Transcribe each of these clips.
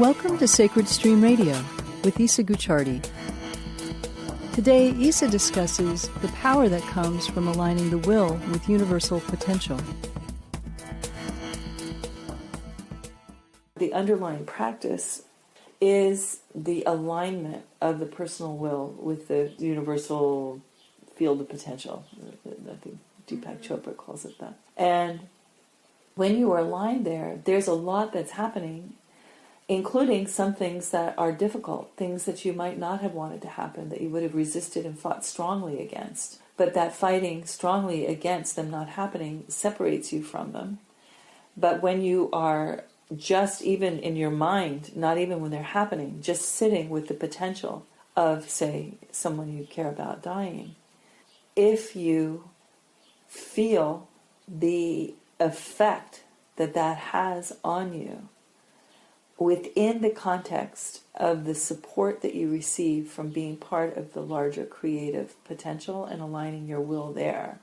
Welcome to Sacred Stream Radio with Isa Gucciardi. Today, Isa discusses the power that comes from aligning the will with universal potential. The underlying practice is the alignment of the personal will with the universal field of potential. I think Deepak Chopra calls it that. And when you are aligned there, there's a lot that's happening, including some things that are difficult, things that you might not have wanted to happen, that you would have resisted and fought strongly against. But that fighting strongly against them not happening separates you from them. But when you are just even in your mind, not even when they're happening, just sitting with the potential of, say, someone you care about dying, if you feel the effect that that has on you, within the context of the support that you receive from being part of the larger creative potential and aligning your will there,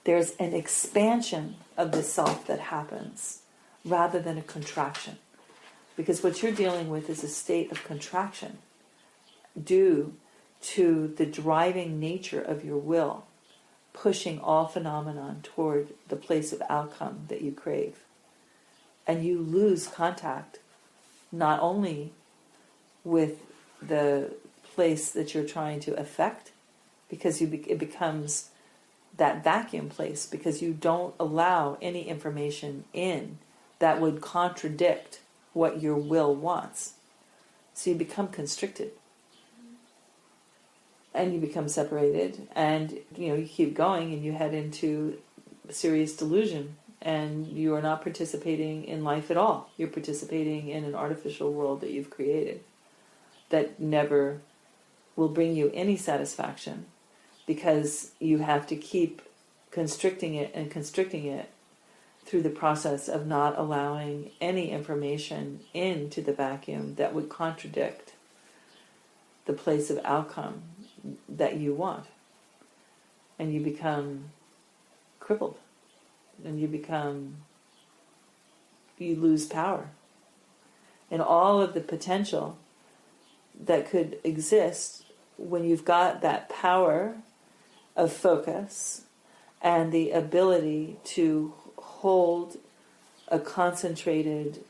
there's an expansion of the self that happens rather than a contraction. Because what you're dealing with is a state of contraction due to the driving nature of your will, pushing all phenomenon toward the place of outcome that you crave. And you lose contact not only with the place that you're trying to affect, because it becomes that vacuum place, because you don't allow any information in that would contradict what your will wants. So you become constricted. And you become separated, and you keep going and you head into serious delusion. And you are not participating in life at all. You're participating in an artificial world that you've created that never will bring you any satisfaction, because you have to keep constricting it through the process of not allowing any information into the vacuum that would contradict the place of outcome that you want. And you become crippled. And you lose power. And all of the potential that could exist when you've got that power of focus and the ability to hold a concentrated,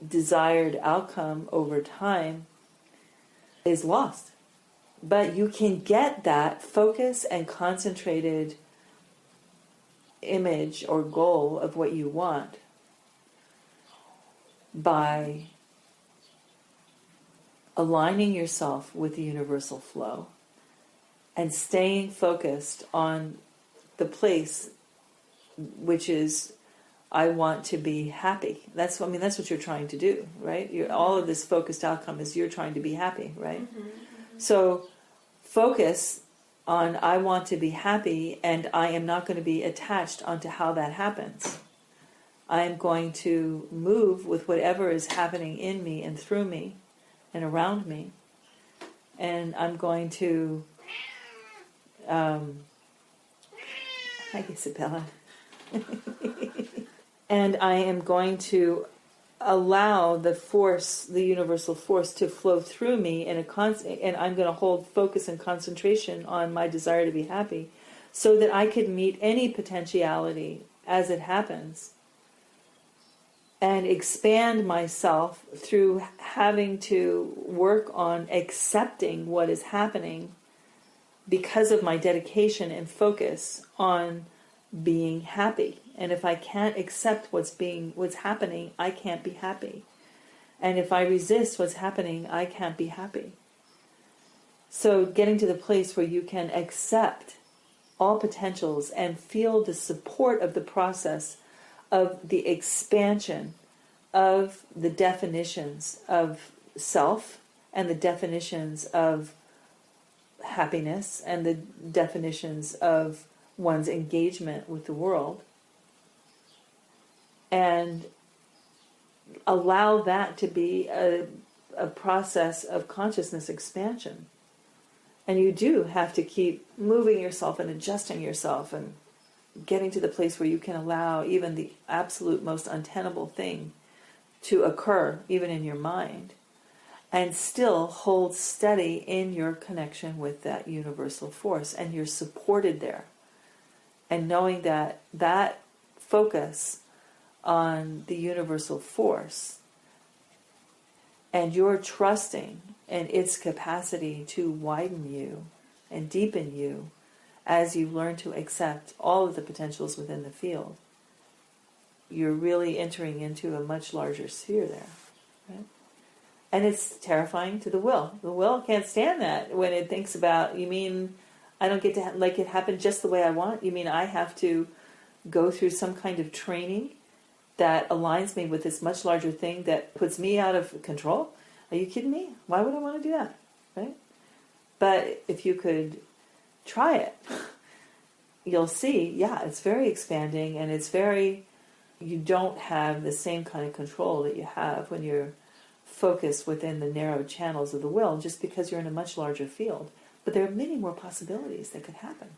desired outcome over time is lost. But you can get that focus and concentrated image or goal of what you want by aligning yourself with the universal flow and staying focused on the place, which is, I want to be happy. That's what you're trying to do, right? All of this focused outcome is you're trying to be happy, right? Mm-hmm, mm-hmm. So focus on, I want to be happy, and I am not going to be attached onto how that happens. I am going to move with whatever is happening in me and through me and around me. And I'm going to... Hi, Isabella. And I am going to allow the force, the universal force, to flow through me and I'm going to hold focus and concentration on my desire to be happy, so that I can meet any potentiality as it happens and expand myself through having to work on accepting what is happening because of my dedication and focus on being happy. And if I can't accept what's happening, I can't be happy. And if I resist what's happening, I can't be happy. So getting to the place where you can accept all potentials and feel the support of the process of the expansion of the definitions of self and the definitions of happiness and the definitions of one's engagement with the world, and allow that to be a process of consciousness expansion. And you do have to keep moving yourself and adjusting yourself and getting to the place where you can allow even the absolute most untenable thing to occur, even in your mind, and still hold steady in your connection with that universal force, and you're supported there. And knowing that that focus on the universal force and your trusting in its capacity to widen you and deepen you as you learn to accept all of the potentials within the field, you're really entering into a much larger sphere there. Right? And it's terrifying to the will. The will can't stand that when it thinks about, you mean I don't get to like it happen just the way I want? You mean I have to go through some kind of training that aligns me with this much larger thing that puts me out of control? Are you kidding me? Why would I want to do that? Right? But if you could try it, you'll see, yeah, it's very expanding, and it's very, you don't have the same kind of control that you have when you're focused within the narrow channels of the will, just because you're in a much larger field. But there are many more possibilities that could happen.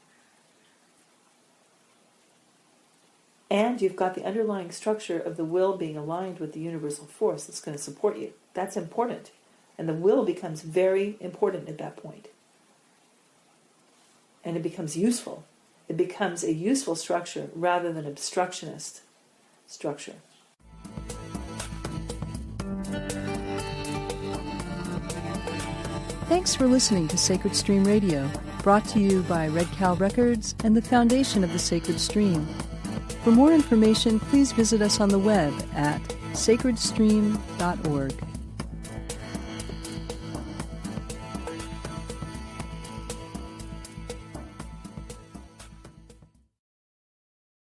And you've got the underlying structure of the will being aligned with the universal force that's going to support you. That's important. And the will becomes very important at that point. And it becomes useful. It becomes a useful structure rather than obstructionist structure. Thanks for listening to Sacred Stream Radio, brought to you by Red Cow Records and the Foundation of the Sacred Stream. For more information, please visit us on the web at sacredstream.org.